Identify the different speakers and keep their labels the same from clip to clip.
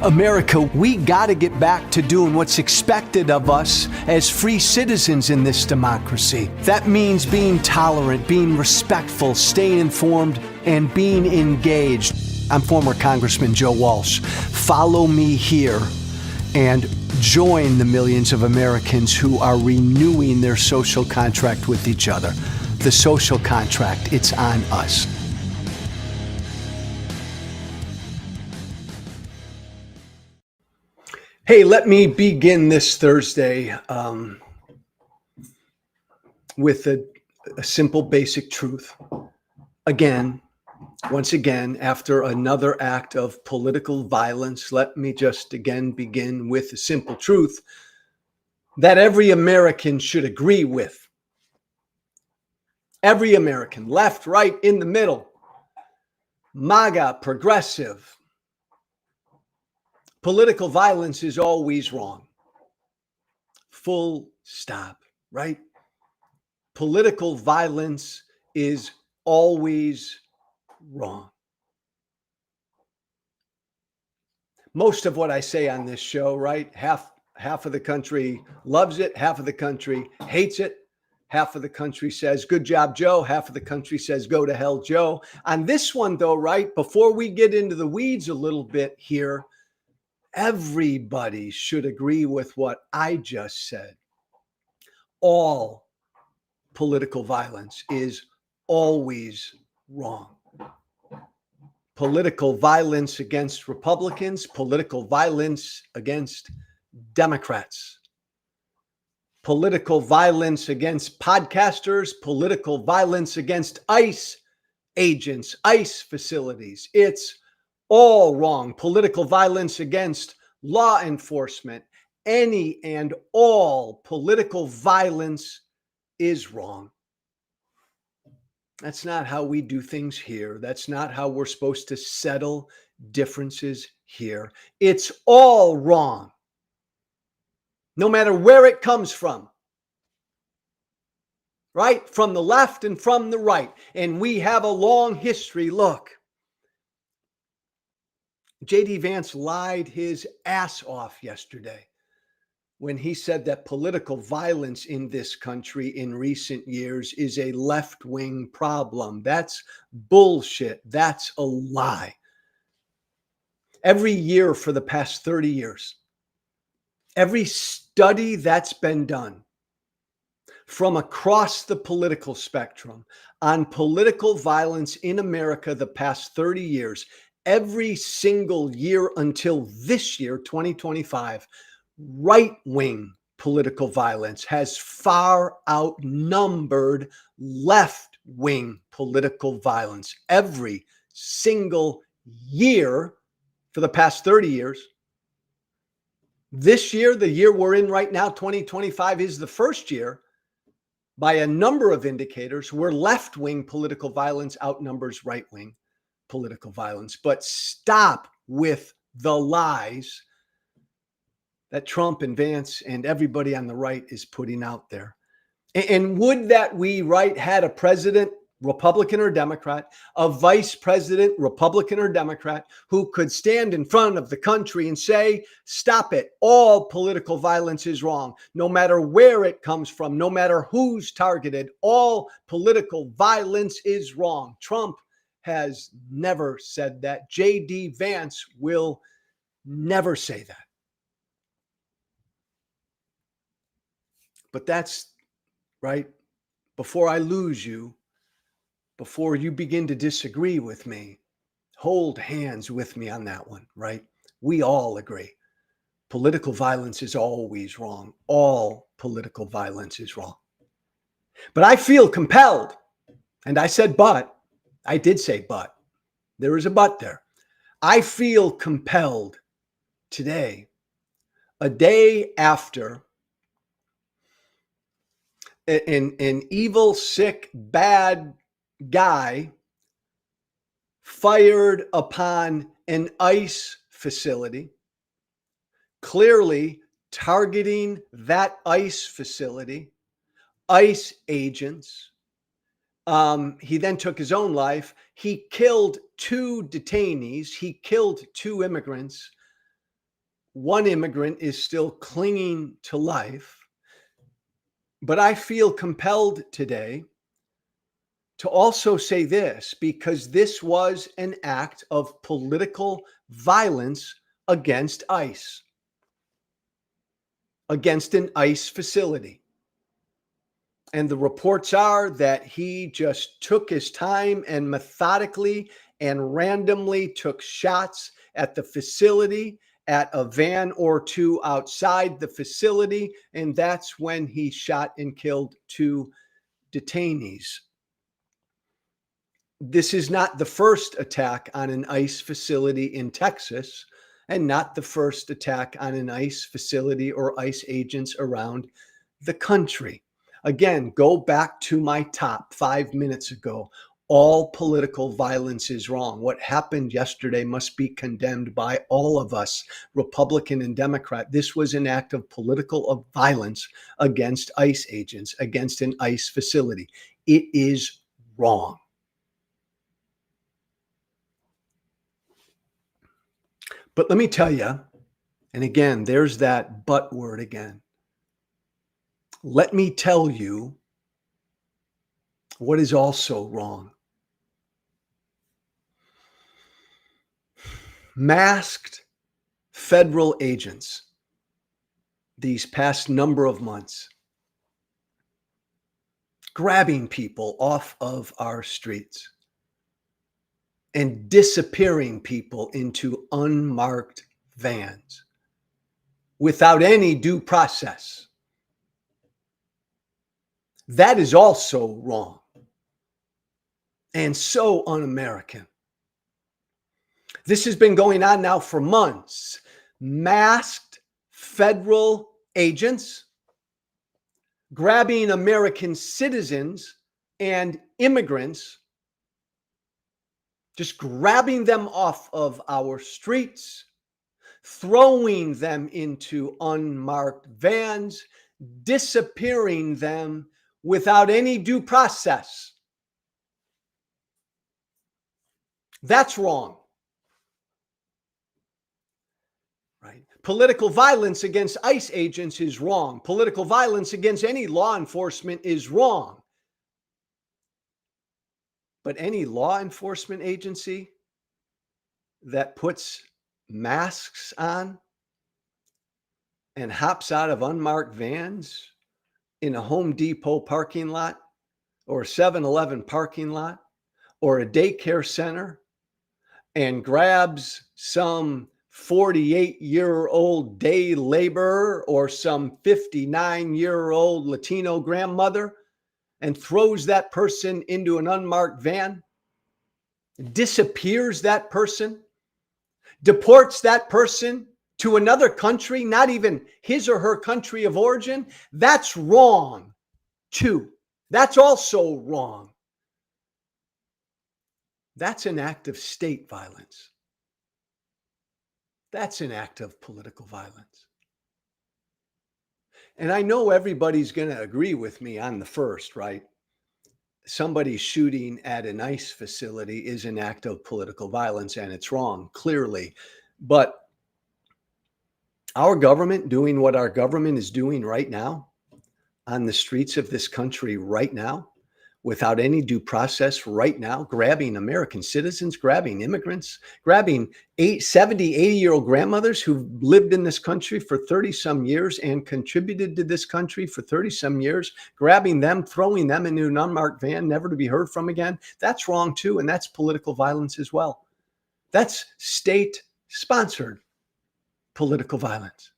Speaker 1: America, we got to get back to doing what's expected of us as free citizens in this democracy. That means being tolerant, being respectful, staying informed, and being engaged. I'm former Congressman Joe Walsh. Follow me here and join the millions of Americans who are renewing their social contract with each other. The social contract, it's on us. Hey, let me begin this Thursday with a simple, basic truth. Once again, after another act of political violence, let me just again begin with a simple truth that every American should agree with. Every American, left, right, in the middle, MAGA, progressive. Political violence is always wrong. Full stop, right? Political violence is always wrong. Most of what I say on this show, right? Half of the country loves it, half of the country hates it. Half of the country says, good job, Joe. Half of the country says, go to hell, Joe. On this one, though, right, before we get into the weeds a little bit here, everybody should agree with what I just said. All political violence is always wrong. Political violence against Republicans, political violence against Democrats, political violence against podcasters, political violence against ICE agents, ICE facilities. It's all wrong. Political violence against law enforcement, any and all political violence is wrong. That's not how we do things here. That's not how we're supposed to settle differences here. It's all wrong, no matter where it comes from. Right? From the left and from the right. And we have a long history. Look. J.D. Vance lied his ass off yesterday when he said that political violence in this country in recent years is a left-wing problem. That's bullshit. That's a lie. Every year for the past 30 years, every study that's been done from across the political spectrum on political violence in America the past 30 years, every single year until this year, 2025, right-wing political violence has far outnumbered left-wing political violence. Every single year for the past 30 years. This year, the year we're in right now, 2025, is the first year by a number of indicators where left-wing political violence outnumbers right-wing political violence. But stop with the lies that Trump and Vance and everybody on the right is putting out there. And would that we, right, had a president, Republican or Democrat, a vice president, Republican or Democrat, who could stand in front of the country and say, stop it. All political violence is wrong. No matter where it comes from, no matter who's targeted, all political violence is wrong. Trump has never said that. J.D. Vance will never say that. But that's right. Before I lose you, before you begin to disagree with me, hold hands with me on that one, right? We all agree. Political violence is always wrong. All political violence is wrong. But I feel compelled, and I said but, I did say but. There is a but there. I feel compelled today, a day after an evil, sick, bad guy fired upon an ICE facility, clearly targeting that ICE facility, ICE agents. He then took his own life. He killed 2 detainees. He killed 2 immigrants. one immigrant is still clinging to life. But I feel compelled today to also say this, because this was an act of political violence against ICE, against an ICE facility. And the reports are that he just took his time and methodically and randomly took shots at the facility, at a van or two outside the facility. And that's when he shot and killed 2 detainees. This is not the first attack on an ICE facility in Texas, and not the first attack on an ICE facility or ICE agents around the country. Again, go back to my top 5 minutes ago. All political violence is wrong. What happened yesterday must be condemned by all of us, Republican and Democrat. This was an act of political violence against ICE agents, against an ICE facility. It is wrong. But let me tell you, and again, there's that but word again. Let me tell you what is also wrong. Masked federal agents these past number of months grabbing people off of our streets and disappearing people into unmarked vans without any due process. That is also wrong and so un-American. This has been going on now for months. Masked federal agents grabbing American citizens and immigrants, just grabbing them off of our streets, throwing them into unmarked vans, disappearing them without any due process. That's wrong. Right? Political violence against ICE agents is wrong. Political violence against any law enforcement is wrong. But any law enforcement agency that puts masks on and hops out of unmarked vans in a Home Depot parking lot or a 7-Eleven parking lot or a daycare center and grabs some 48-year-old day laborer or some 59-year-old Latino grandmother and throws that person into an unmarked van, disappears that person, deports that person to another country, not even his or her country of origin, that's wrong too. That's also wrong. That's an act of state violence. That's an act of political violence. And I know everybody's going to agree with me on the first, right? Somebody shooting at an ICE facility is an act of political violence and it's wrong, clearly. But our government doing what our government is doing right now on the streets of this country right now, without any due process right now, grabbing American citizens, grabbing immigrants, grabbing 70, 80-year-old grandmothers who've lived in this country for 30 some years and contributed to this country for 30 some years, grabbing them, throwing them into an unmarked van, never to be heard from again. That's wrong too. And that's political violence as well. That's state sponsored political violence.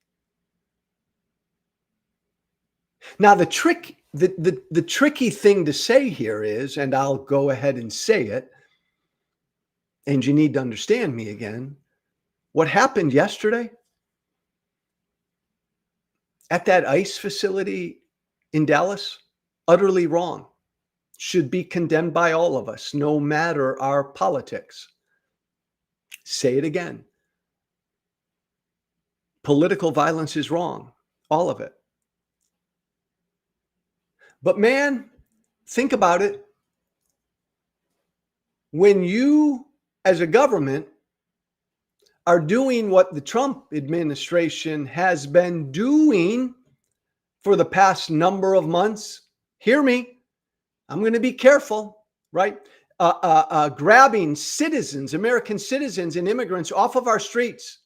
Speaker 1: Now, the tricky thing to say here is, and I'll go ahead and say it, and you need to understand me again, what happened yesterday at that ICE facility in Dallas, utterly wrong, should be condemned by all of us, no matter our politics. Say it again. Political violence is wrong, all of it. But man, think about it. When you, as a government, are doing what the Trump administration has been doing for the past number of months. Hear me. I'm going to be careful, right? Grabbing citizens, American citizens and immigrants off of our streets,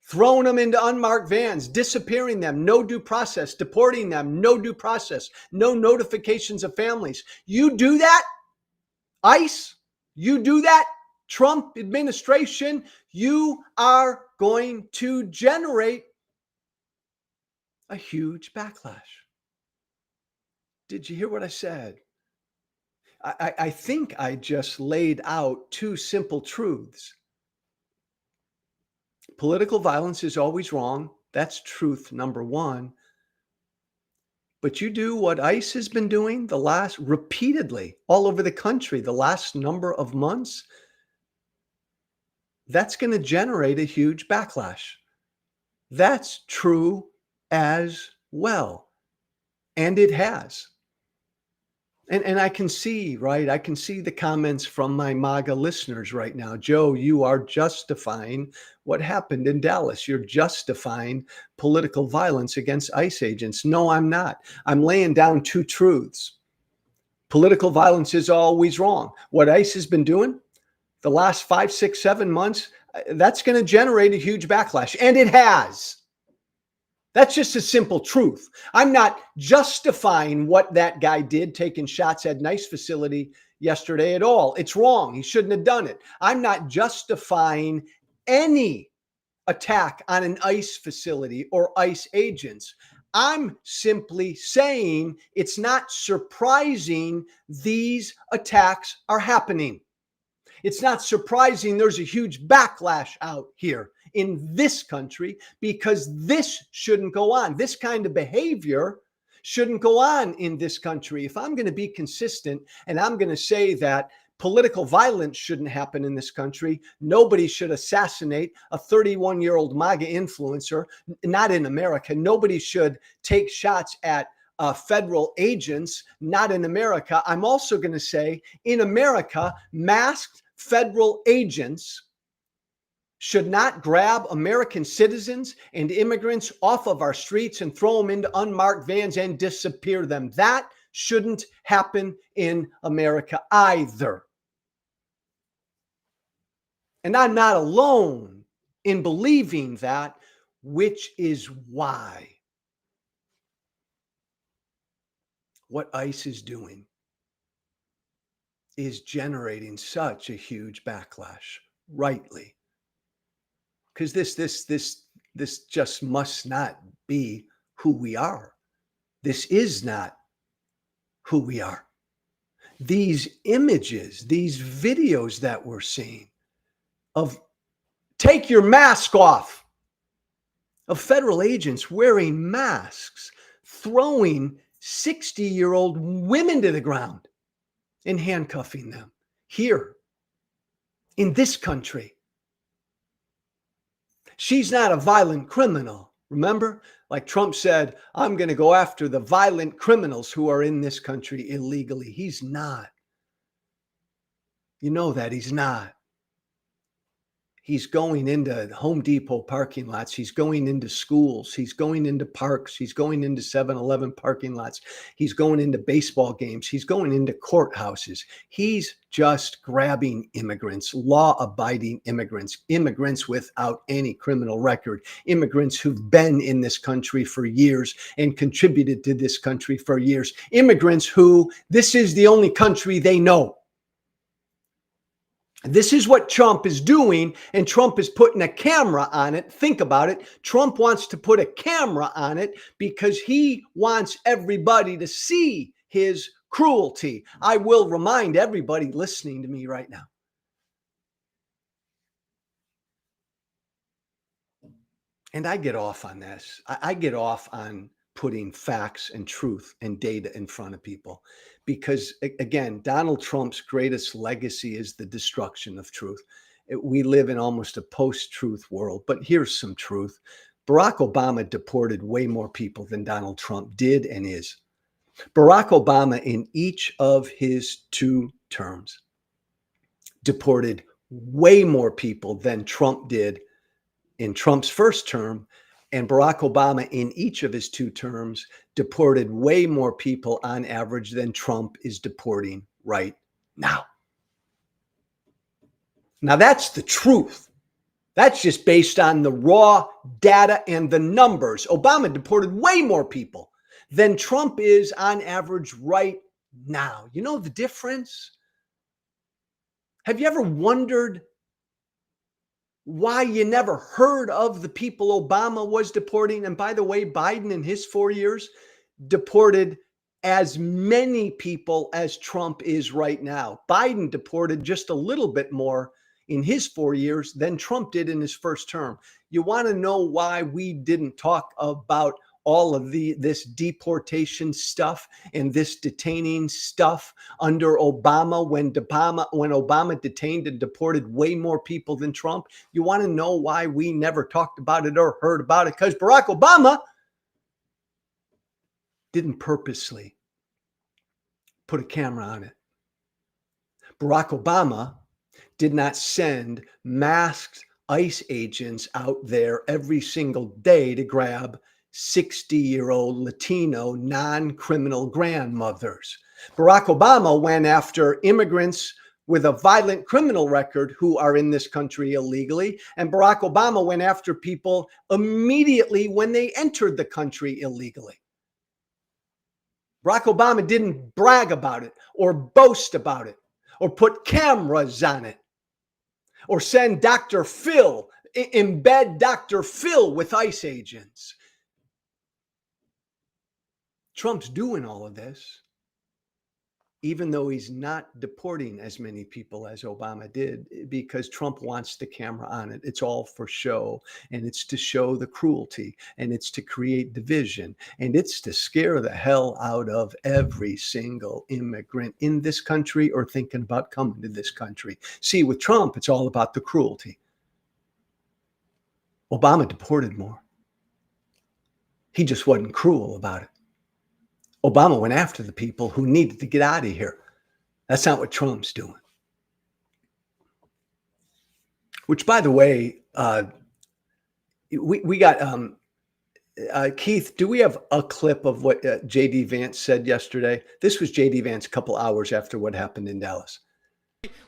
Speaker 1: throwing them into unmarked vans, disappearing them, no due process, deporting them, no due process, no notifications of families. You do that, ICE, you do that, Trump administration, you are going to generate a huge backlash. Did you hear what I said? I think I just laid out two simple truths. Political violence is always wrong. That's truth number one. But you do what ICE has been doing repeatedly all over the country the last number of months, that's going to generate a huge backlash. That's true as well. And it has. And I can see, right? I can see the comments from my MAGA listeners right now. Joe, you are justifying what happened in Dallas. You're justifying political violence against ICE agents. No, I'm not. I'm laying down two truths. Political violence is always wrong. What ICE has been doing the last 5, 6, 7 months, that's going to generate a huge backlash. And it has. That's just a simple truth. I'm not justifying what that guy did, taking shots at an ICE facility yesterday at all. It's wrong. He shouldn't have done it. I'm not justifying any attack on an ICE facility or ICE agents. I'm simply saying it's not surprising these attacks are happening. It's not surprising there's a huge backlash out here in this country because this shouldn't go on. This kind of behavior shouldn't go on in this country. If I'm going to be consistent and I'm going to say that political violence shouldn't happen in this country, nobody should assassinate a 31-year-old MAGA influencer, not in America. Nobody should take shots at federal agents, not in America. I'm also going to say in America, masked federal agents should not grab American citizens and immigrants off of our streets and throw them into unmarked vans and disappear them. That shouldn't happen in America either. And I'm not alone in believing that, which is why what ICE is doing is generating such a huge backlash, rightly. Because this just must not be who we are. This is not who we are. These images, these videos that we're seeing of take your mask off, of federal agents wearing masks, throwing 60-year-old women to the ground and handcuffing them here in this country. She's not a violent criminal. Remember, like Trump said, I'm going to go after the violent criminals who are in this country illegally. He's not. You know that he's not. He's going into Home Depot parking lots. He's going into schools. He's going into parks. He's going into 7-Eleven parking lots. He's going into baseball games. He's going into courthouses. He's just grabbing immigrants, law-abiding immigrants, immigrants without any criminal record, immigrants who've been in this country for years and contributed to this country for years, immigrants who this is the only country they know. This is what Trump is doing, and Trump is putting a camera on it. Think about it. Trump wants to put a camera on it because he wants everybody to see his cruelty. I will remind everybody listening to me right now. And I get off on this. I get off on putting facts and truth and data in front of people. Because again, Donald Trump's greatest legacy is the destruction of truth. We live in almost a post-truth world, but here's some truth. Barack Obama deported way more people than Donald Trump did and is. Barack Obama, in each of his 2 terms, deported way more people than Trump did in Trump's first term. And Barack Obama, in each of his 2 terms, deported way more people on average than Trump is deporting right now. Now, that's the truth. That's just based on the raw data and the numbers. Obama deported way more people than Trump is on average right now. You know the difference? Have you ever wondered why you never heard of the people Obama was deporting? And by the way, Biden in his 4 years deported as many people as Trump is right now. Biden deported just a little bit more in his 4 years than Trump did in his first term. You want to know why we didn't talk about all of this deportation stuff and this detaining stuff under Obama when Obama detained and deported way more people than Trump? You want to know why we never talked about it or heard about it? Because Barack Obama didn't purposely put a camera on it. Barack Obama did not send masked ICE agents out there every single day to grab 60-year-old Latino non-criminal grandmothers. Barack Obama went after immigrants with a violent criminal record who are in this country illegally. And Barack Obama went after people immediately when they entered the country illegally. Barack Obama didn't brag about it or boast about it or put cameras on it or send Dr. Phil, embed Dr. Phil with ICE agents. Trump's doing all of this, even though he's not deporting as many people as Obama did, because Trump wants the camera on it. It's all for show, and it's to show the cruelty, and it's to create division, and it's to scare the hell out of every single immigrant in this country or thinking about coming to this country. See, with Trump, it's all about the cruelty. Obama deported more. He just wasn't cruel about it. Obama went after the people who needed to get out of here. That's not what Trump's doing. Which, by the way, we got Keith. Do we have a clip of what J.D. Vance said yesterday? This was J.D. Vance a couple hours after what happened in Dallas.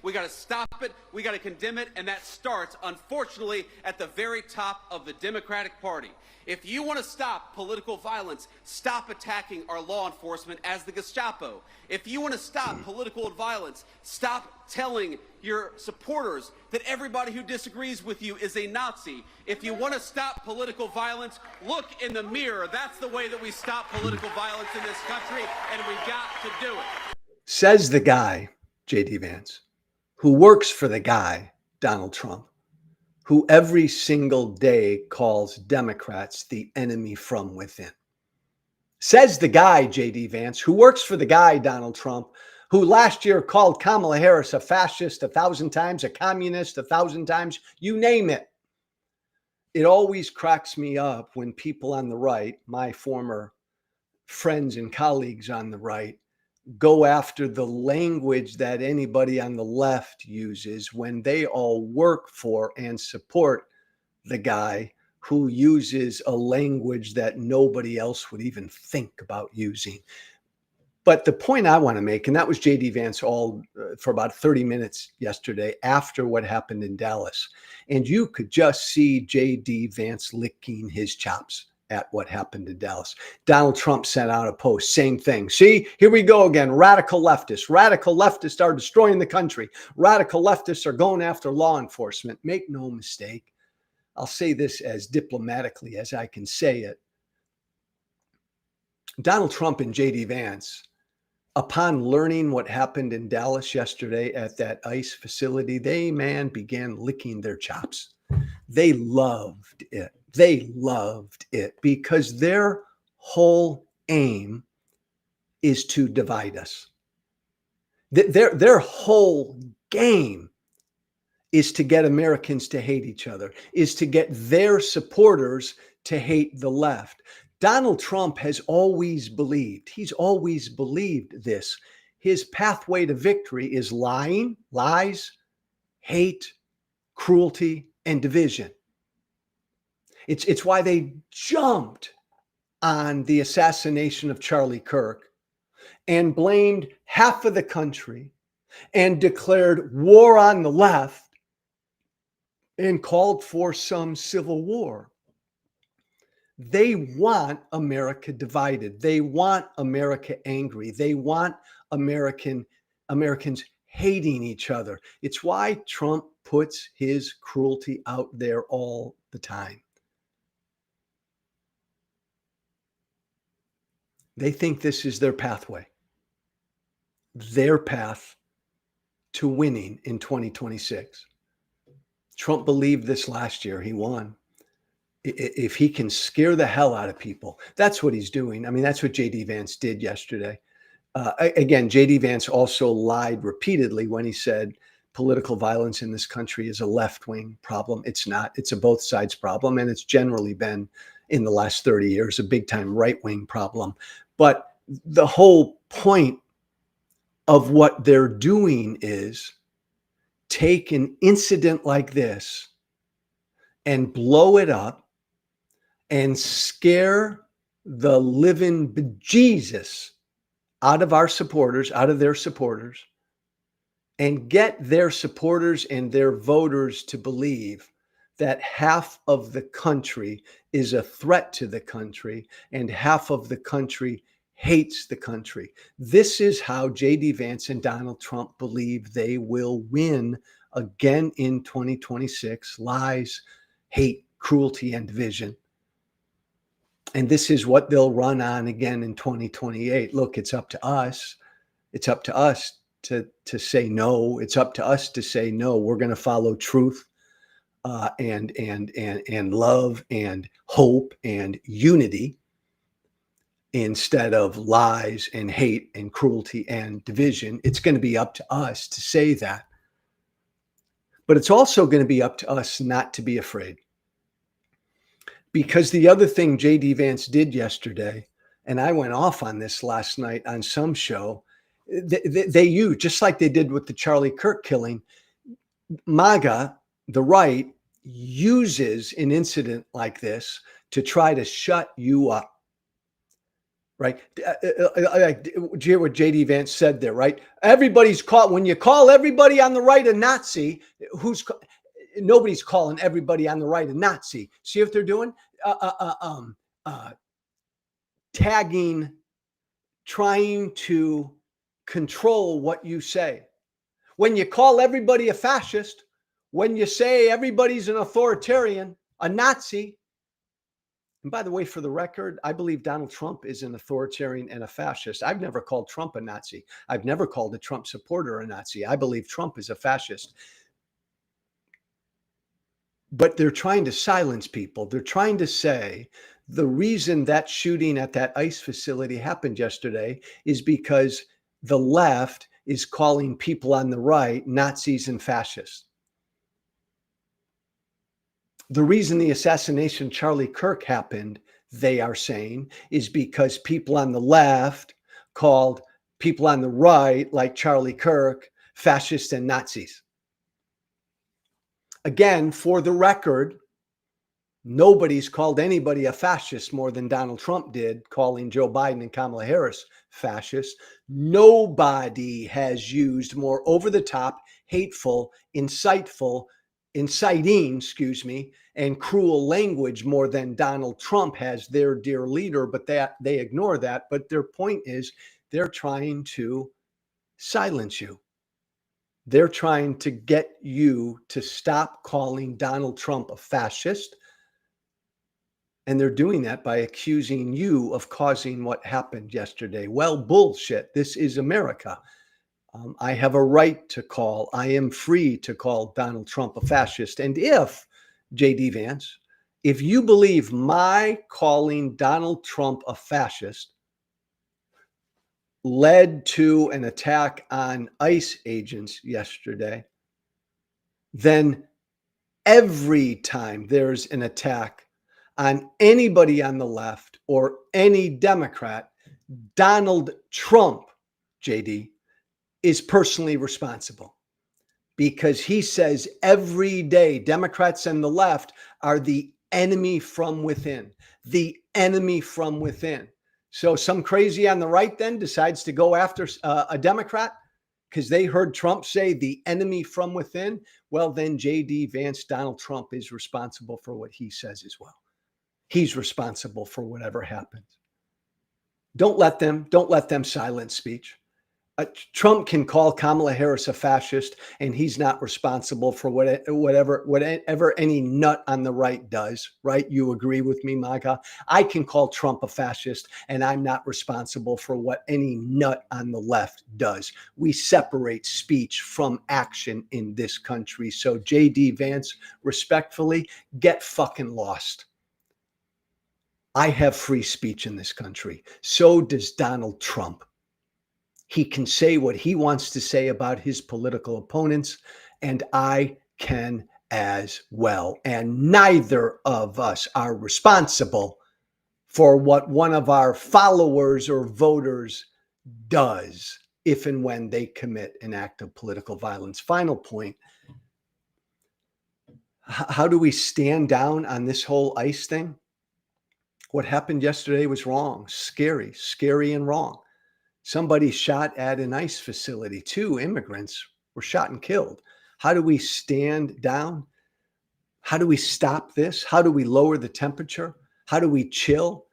Speaker 2: We got to stop it. We got to condemn it. And that starts, unfortunately, at the very top of the Democratic Party. If you want to stop political violence, stop attacking our law enforcement as the Gestapo. If you want to stop political violence, stop telling your supporters that everybody who disagrees with you is a Nazi. If you want to stop political violence, look in the mirror. That's the way that we stop political violence in this country, and we've got to do it.
Speaker 1: Says the guy, J.D. Vance, who works for the guy, Donald Trump, who every single day calls Democrats the enemy from within. Says the guy, J.D. Vance, who works for the guy, Donald Trump, who last year called Kamala Harris a fascist 1,000 times, a communist 1,000 times, you name it. It always cracks me up when people on the right, my former friends and colleagues on the right, go after the language that anybody on the left uses when they all work for and support the guy who uses a language that nobody else would even think about using. But the point I want to make, and that was J.D. Vance all for about 30 minutes yesterday after what happened in Dallas. And you could just see J.D. Vance licking his chops at what happened in Dallas. Donald Trump sent out a post, same thing. See, here we go again. Radical leftists. Radical leftists are destroying the country. Radical leftists are going after law enforcement. Make no mistake. I'll say this as diplomatically as I can say it. Donald Trump and J.D. Vance, upon learning what happened in Dallas yesterday at that ICE facility, they, began licking their chops. They loved it. They loved it because their whole aim is to divide us. Their whole game is to get Americans to hate each other, is to get their supporters to hate the left. Donald Trump has always believed, he's always believed this. His pathway to victory is lying, lies, hate, cruelty, and division. It's why they jumped on the assassination of Charlie Kirk and blamed half of the country and declared war on the left and called for some civil war. They want America divided. They want America angry. They want Americans hating each other. It's why Trump puts his cruelty out there all the time. They think this is their pathway, their path to winning in 2026. Trump believed this last year. He won. If he can scare the hell out of people, that's what he's doing. I mean, that's what J.D. Vance did yesterday. Again, J.D. Vance also lied repeatedly when he said political violence in this country is a left-wing problem. It's not. It's a both sides problem, and it's generally been, in the last 30 years, a big-time right-wing problem. But the whole point of what they're doing is take an incident like this and blow it up and scare the living bejesus out of our supporters, out of their supporters, and get their supporters and their voters to believe that half of the country is a threat to the country and half of the country hates the country. This is how J.D. Vance and Donald Trump believe they will win again in 2026. Lies, hate, cruelty, and division. And this is what they'll run on again in 2028. Look, it's up to us. It's up to us to say no. It's up to us to say no. We're going to follow truth and love and hope and unity instead of lies and hate and cruelty and division. It's going to be up to us to say that. But it's also going to be up to us not to be afraid. Because the other thing J.D. Vance did yesterday, and I went off on this last night on some show, they used, just like they did with the Charlie Kirk killing, MAGA, the right, uses an incident like this to try to shut you up. Right? Did you hear what J.D. Vance said there, right? Everybody's caught. When you call everybody on the right a Nazi, nobody's calling everybody on the right a Nazi. See what they're doing? Tagging, trying to control what you say. When you call everybody a fascist, when you say everybody's an authoritarian, a Nazi. And by the way, for the record, I believe Donald Trump is an authoritarian and a fascist. I've never called Trump a Nazi. I've never called a Trump supporter a Nazi. I believe Trump is a fascist. But they're trying to silence people. They're trying to say the reason that shooting at that ICE facility happened yesterday is because the left is calling people on the right Nazis and fascists. The reason the assassination of Charlie Kirk happened, they are saying, is because people on the left called people on the right, like Charlie Kirk, fascists and Nazis. Again, for the record, nobody's called anybody a fascist more than Donald Trump did, calling Joe Biden and Kamala Harris fascists. Nobody has used more over-the-top, hateful, inciting, and cruel language more than Donald Trump has, their dear leader, but they ignore that. But their point is they're trying to silence you. They're trying to get you to stop calling Donald Trump a fascist. And they're doing that by accusing you of causing what happened yesterday. Well, bullshit. This is America. I have a right to call. I am free to call Donald Trump a fascist. And if, J.D. Vance, if you believe my calling Donald Trump a fascist led to an attack on ICE agents yesterday, then every time there's an attack on anybody on the left or any Democrat, Donald Trump, JD, is personally responsible. because he says every day Democrats and the left are the enemy from within, the enemy from within. So some crazy on the right then decides to go after a Democrat because they heard Trump say the enemy from within. Well, then J.D. Vance, Donald Trump is responsible for what he says as well. He's responsible for whatever happens. Don't let them silence speech. Trump can call Kamala Harris a fascist, and he's not responsible for whatever any nut on the right does, right? You agree with me, MAGA? I can call Trump a fascist, and I'm not responsible for what any nut on the left does. We separate speech from action in this country. So J.D. Vance, respectfully, get fucking lost. I have free speech in this country. So does Donald Trump. He can say what he wants to say about his political opponents, and I can as well. And neither of us are responsible for what one of our followers or voters does if and when they commit an act of political violence. Final point. How do we stand down on this whole ICE thing? What happened yesterday was wrong, scary and wrong. Somebody shot at an ICE facility. 2 immigrants were shot and killed. How do we stand down? How do we stop this? How do we lower the temperature? How do we chill?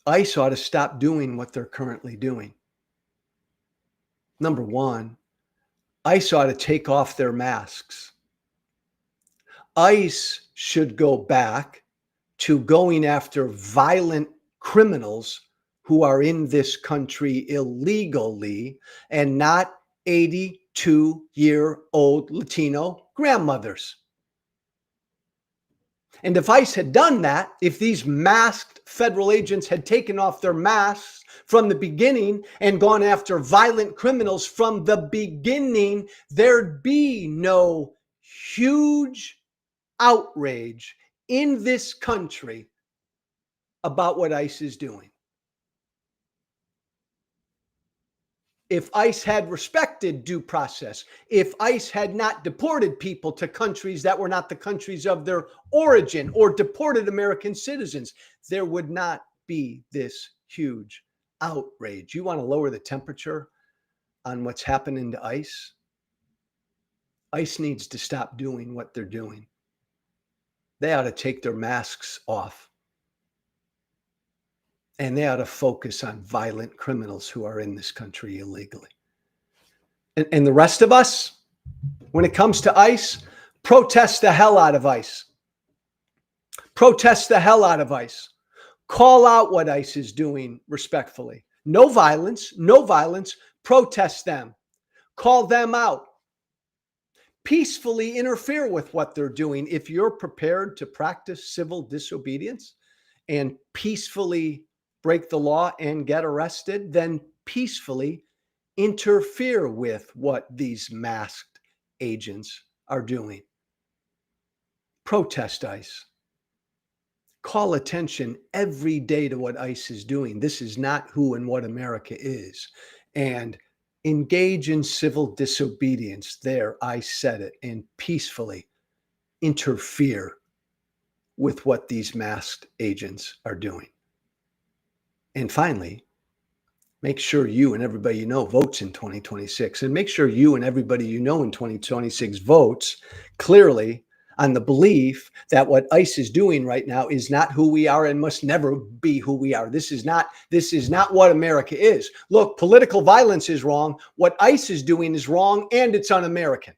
Speaker 1: ICE ought to stop doing what they're currently doing. Number one, ICE ought to take off their masks. ICE should go back to going after violent criminals who are in this country illegally and not 82-year-old Latino grandmothers. And if ICE had done that, if these masked federal agents had taken off their masks from the beginning and gone after violent criminals from the beginning, there'd be no huge outrage in this country about what ICE is doing. If ICE had respected due process, if ICE had not deported people to countries that were not the countries of their origin or deported American citizens, there would not be this huge outrage. You want to lower the temperature on what's happening to ICE? ICE needs to stop doing what they're doing. They ought to take their masks off. And they ought to focus on violent criminals who are in this country illegally. And the rest of us, when it comes to ICE, protest the hell out of ICE. Protest the hell out of ICE. Call out what ICE is doing respectfully. No violence, no violence. Protest them. Call them out. Peacefully interfere with what they're doing. If you're prepared to practice civil disobedience and peacefully break the law and get arrested, then peacefully interfere with what these masked agents are doing. Protest ICE. Call attention every day to what ICE is doing. This is not who and what America is. And engage in civil disobedience. There, I said it. And peacefully interfere with what these masked agents are doing. And finally, make sure you and everybody you know votes in 2026. And make sure you and everybody you know in 2026 votes clearly on the belief that what ICE is doing right now is not who we are and must never be who we are. This is not what America is. Look, political violence is wrong. What ICE is doing is wrong, and it's un-American.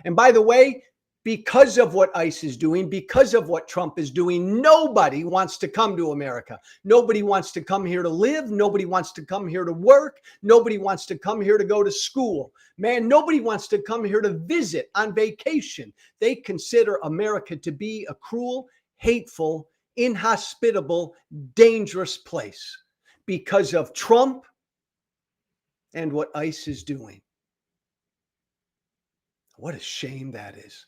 Speaker 1: And by the way, because of what ICE is doing, because of what Trump is doing, nobody wants to come to America. Nobody wants to come here to live. Nobody wants to come here to work. Nobody wants to come here to go to school. Man, nobody wants to come here to visit on vacation. They consider America to be a cruel, hateful, inhospitable, dangerous place because of Trump and what ICE is doing. What a shame that is.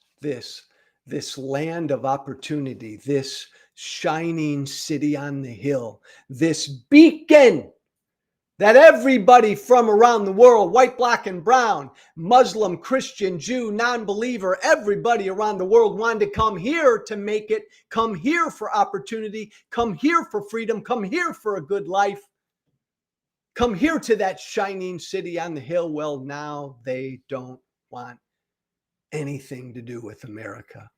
Speaker 1: This land of opportunity, this shining city on the hill, this beacon that everybody from around the world, white, black, and brown, Muslim, Christian, Jew, non-believer, everybody around the world wanted to come here to make it, come here for opportunity, come here for freedom, come here for a good life, come here to that shining city on the hill. Well, now they don't want anything to do with America.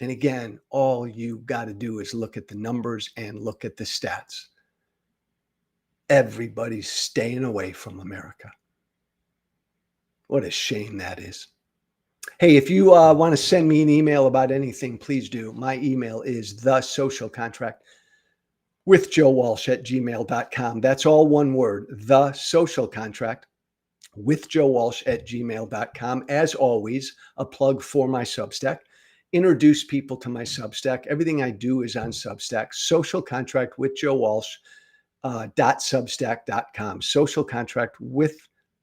Speaker 1: And again, all you got to do is look at the numbers and look at the stats. Everybody's staying away from America. What a shame that is. Hey, if you want to send me an email about anything, please do. My email is thesocialcontractwithjoewalsh@gmail.com. That's all one word, thesocialcontractwithjoewalsh@gmail.com. As always, a plug for my Substack. Introduce people to my Substack. Everything I do is on Substack. Social Contract with Joe Walsh. .substack.com. Social Contract with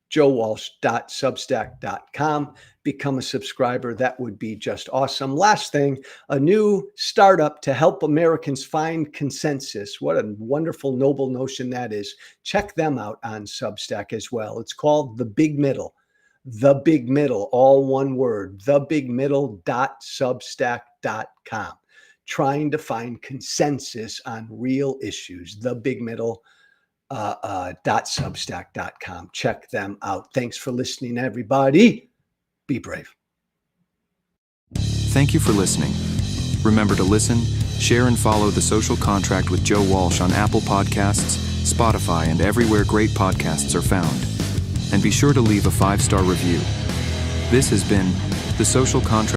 Speaker 1: Joe Walsh.substack.com. Become a subscriber. That would be just awesome. Last thing, a new startup to help Americans find consensus. What a wonderful, noble notion that is. Check them out on Substack as well. It's called The Big Middle. The Big Middle, all one word. thebigmiddle.substack.com. Trying to find consensus on real issues. The Big Middle .substack.com. Check them out. Thanks for listening, everybody. Be brave.
Speaker 3: Thank you for listening. Remember to listen, share, and follow The Social Contract with Joe Walsh on Apple Podcasts, Spotify, and everywhere great podcasts are found. And be sure to leave a 5-star review. This has been The Social Contract.